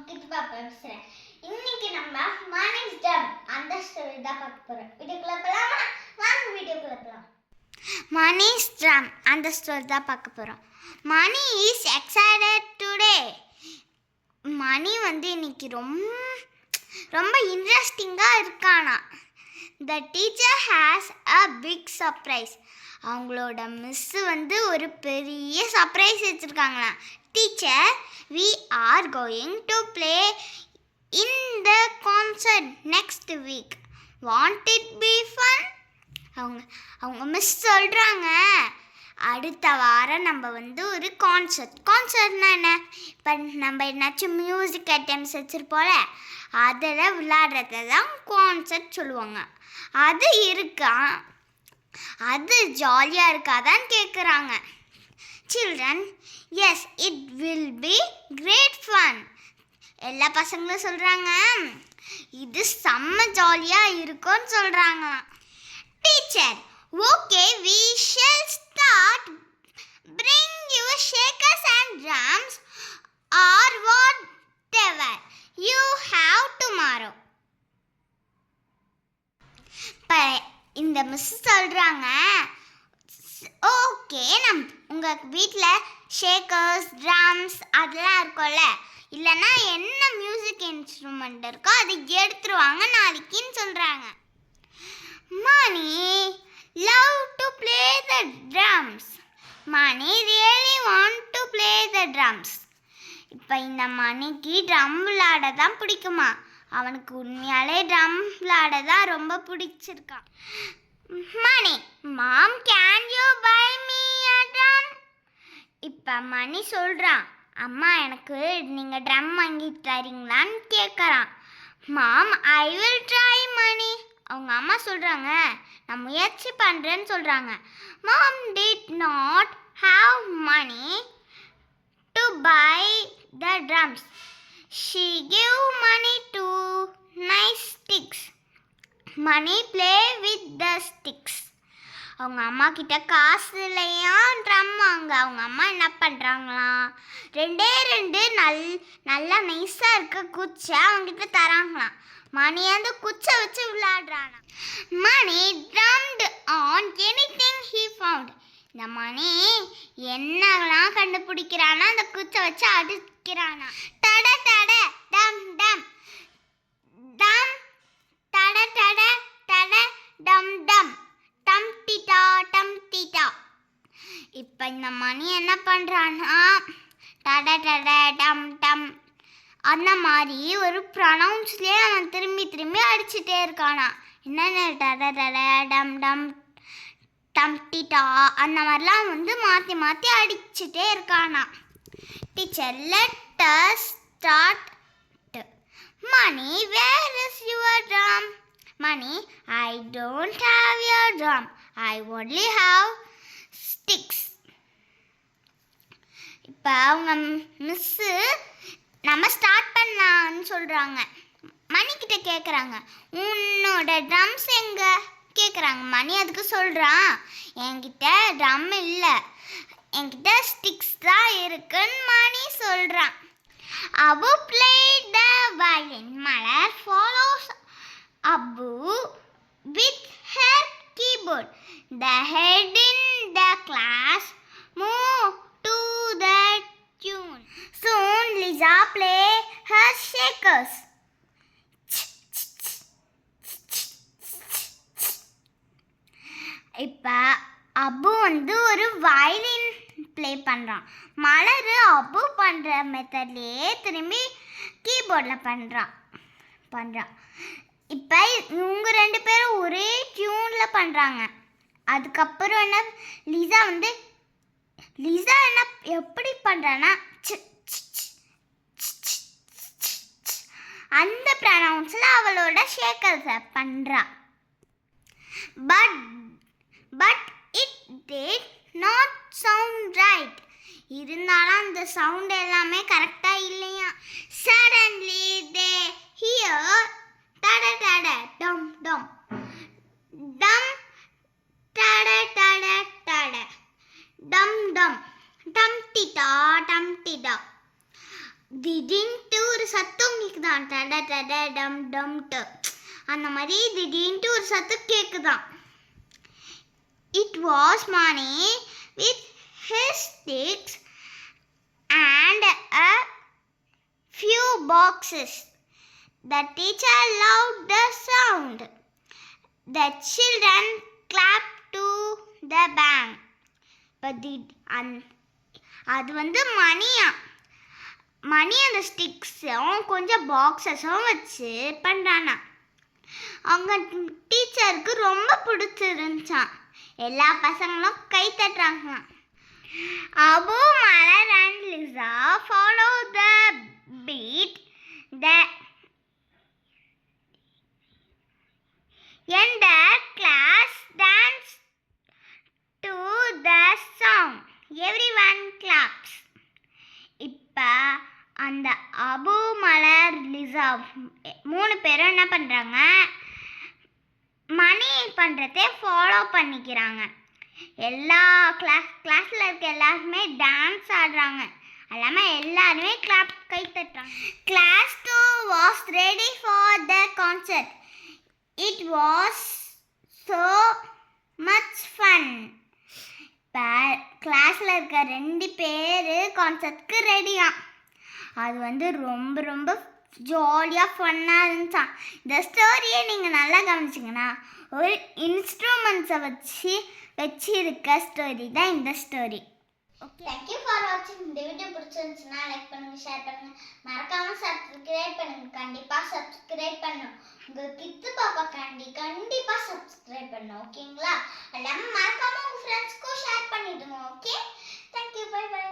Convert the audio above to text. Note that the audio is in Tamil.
கிருபா பேசுறேன். இன்னைக்கு நம்ம மார்னிங் டம் அந்த ஸ்டோரி தான் பார்க்க போறோம். வீடியோக்குள்ள போலாமா? வாங்க வீடியோக்குள்ள போலாம். மார்னிங் டம் அந்த ஸ்டோரி தான் பார்க்க போறோம். Mani is excited today. Mani இன்னைக்கு ரொம்ப இன்ட்ரெஸ்டிங்கா இருக்கானா. The teacher has a big surprise. அவங்களோட மிஸ் ஒரு பெரிய சர்ப்ரைஸ் வச்சிருக்காங்களா. Teacher, we are going to play in the concert next week. Want it be fun? அவங்க மிஸ் சொல்கிறாங்க, அடுத்த வாரம் நம்ம ஒரு கான்சர்ட்னா என்ன, இப்போ நம்ம என்னாச்சும் மியூசிக் ஐட்டம்ஸ் வச்சுருப்போல, அதில் விளையாடுறத தான் கான்சர்ட் சொல்லுவாங்க. அது இருக்கா, அது ஜாலியாக இருக்காதான்னு கேட்குறாங்க. Children, yes, it will be great fun. எல்லா பசங்களும் சொல்கிறாங்க, இது செம்ம ஜாலியாக இருக்கும்னு சொல்கிறாங்க. Teacher, okay, we shall start. Bring your shakers and drums or whatever you have tomorrow. இப்போ இந்த மிஸ் சொல்கிறாங்க, ஓகே, உங்கள் வீட்டில் ஷேக்கர்ஸ் ட்ரம்ஸ் அதெல்லாம் இருக்கும்ல, இல்லைன்னா என்ன மியூசிக் இன்ஸ்ட்ருமெண்ட் இருக்கோ அதை எடுத்துருவாங்க நாளைக்குன்னு சொல்கிறாங்க. Mani love to play the drums. Mani really want to play the drums. இப்போ இந்த மணிக்கு ட்ரம் விளையாட தான் பிடிக்குமா. அவனுக்கு உண்மையாலே ட்ரம் விளையாட தான் ரொம்ப பிடிச்சிருக்கான். Mani, mom, can you buy me a drum? இப்போ மணி சொல்கிறான், அம்மா, எனக்கு நீங்கள் ட்ரம் வாங்கி தரீங்களான்னு கேட்குறான். Mom, I will try Mani. அவங்க அம்மா சொல்கிறாங்க, நான் முயற்சி பண்ணுறேன்னு சொல்கிறாங்க. Mom did not have money to buy the drums. She gave money to nice sticks. Money play with the sticks. அவங்க அம்மா கிட்ட காசு இல்லையா ட்ரம் வாங்க. அவங்க அம்மா என்ன பண்ணுறாங்களாம், ரெண்டு நல்லா நைஸாக இருக்க குச்சை அவங்ககிட்ட தராங்களாம். மணி குச்சை வச்சு விளையாடுறானா. மணி ட்ரம்டு ஆன் எனிதிங் ஹீ ஃபவுண்ட். இந்த மணி என்னெல்லாம் கண்டுபிடிக்கிறானா அந்த குச்சை வச்சு அடிக்கிறானா. டட டட டம் டம் டம் டட டட டட டம் டம் டம் டிடா டம் டிடா. இப்போ இந்த மணி என்ன பண்ணுறான்னா, டட டட டம் டம் அந்த மாதிரி ஒரு ப்ரொனவுன்ஸ்லேயே அவன் திரும்பி அடிச்சுட்டே இருக்கானா. என்னென்ன டட டட டம் டம் டம் டிடா அந்த மாதிரிலாம் மாற்றி அடிச்சுட்டே இருக்கானா. Teacher, let us start. Mani, where is your drum? Mani, I don't have your drum, I only have sticks. இப்போ அவங்க மிஸ்ஸு நம்ம ஸ்டார்ட் பண்ணலான்னு சொல்கிறாங்க. மணிக்கிட்ட கேட்குறாங்க, உன்னோட ட்ரம்ஸ் எங்கே கேட்குறாங்க. மணி அதுக்கு சொல்கிறான், என்கிட்ட ட்ரம் இல்லை, என்கிட்ட ஸ்டிக்ஸ் தான் இருக்குன்னு மணி சொல்கிறான். Abu played the violin. Malar follows Abu with her keyboard. The head in the class move to the tune. Soon Lisa play her shakers. இப்போ அபு ஒரு வயலின் ப்ளே பண்ணுறான். மலர் அபு பண்ணுற மெத்தட்லேயே திரும்பி கீபோர்டில் பண்ணுறான். இப்போ இவங்க ரெண்டு பேரும் ஒரே டியூனில் பண்ணுறாங்க. அதுக்கப்புறம் லிசா என்ன எப்படி பண்ணுறான்னா, அந்த ப்ரொனவுன்ஸில் அவளோட ஷேக்கர்ஸை பண்ணுறா. But it did not sound right. இருந்தாலும் அந்த சவுண்ட் எல்லாமே கரெக்டாக இல்லையா. சடன்லி தே ஹியர் டட டட டம் டம் டம் டட டட டட டம் டம் டம் டிடா டம் டிடா. Didn't you ஒரு சத்தம் கேக்குதான், டட டட டம் டம்ட்டு. அந்த மாதிரி திடீர்னு ஒரு சத்தம் கேக்குதான். It was Mani with his sticks and a few boxes. The teacher loved the sound. The children clapped to the band. அது வந்து மணி அந்த ஸ்டிக்ஸும் கொஞ்சம் பாக்ஸஸும் வச்சு பண்ணுறானா. அவங்க டீச்சருக்கு ரொம்ப பிடிச்சிருந்துச்சான். எல்லா பசங்களும் கை தட்டுறாங்களாம். Abu, Malar and Liza follow the beat. And the class danced to the song. Everyone claps. இப்போ அந்த அபு, மலர், லிசா 3 பேரும் என்ன பண்ணுறாங்க, மணி பண்ணுறதே ஃபாலோ பண்ணிக்கிறாங்க. எல்லா கிளாஸில் இருக்க எல்லாருமே டான்ஸ் ஆடுறாங்க. எல்லாமே எல்லாருமே கை தட்டுறாங்க. Class 2 was ready for the concert. It was so much fun. கிளாஸில் இருக்க 2 பேர் கான்சர்ட்க்கு ரெடியா. அது வந்து ரொம்ப ரொம்ப ஜாலியாக ஃபன்னாக இருந்துச்சான். இந்த ஸ்டோரியை நீங்கள் நல்லா கவனிச்சிங்கன்னா ஒரு இன்ஸ்ட்ருமெண்ட்ஸை வச்சு இருக்க ஸ்டோரி தான் இந்த ஸ்டோரி. ஓகே, தேங்க்யூ ஃபார் வாட்சிங். இந்த வீடியோ பிடிச்சிருந்துச்சுன்னா லைக் பண்ணுங்கள், ஷேர் பண்ணுங்கள், மறக்காமல் சப்ஸ்கிரைப் பண்ணுங்கள். கண்டிப்பாக சப்ஸ்கிரைப் பண்ணணும். உங்கள் கிட்ஸு பாப்பா கண்டிப்பாக சப்ஸ்கிரைப் பண்ணணும். ஓகேங்களா? எல்லாமே மறக்காமல் உங்கள் ஃப்ரெண்ட்ஸ்க்கும் ஷேர் பண்ணிவிடுங்க. Okay, thank you, bye by.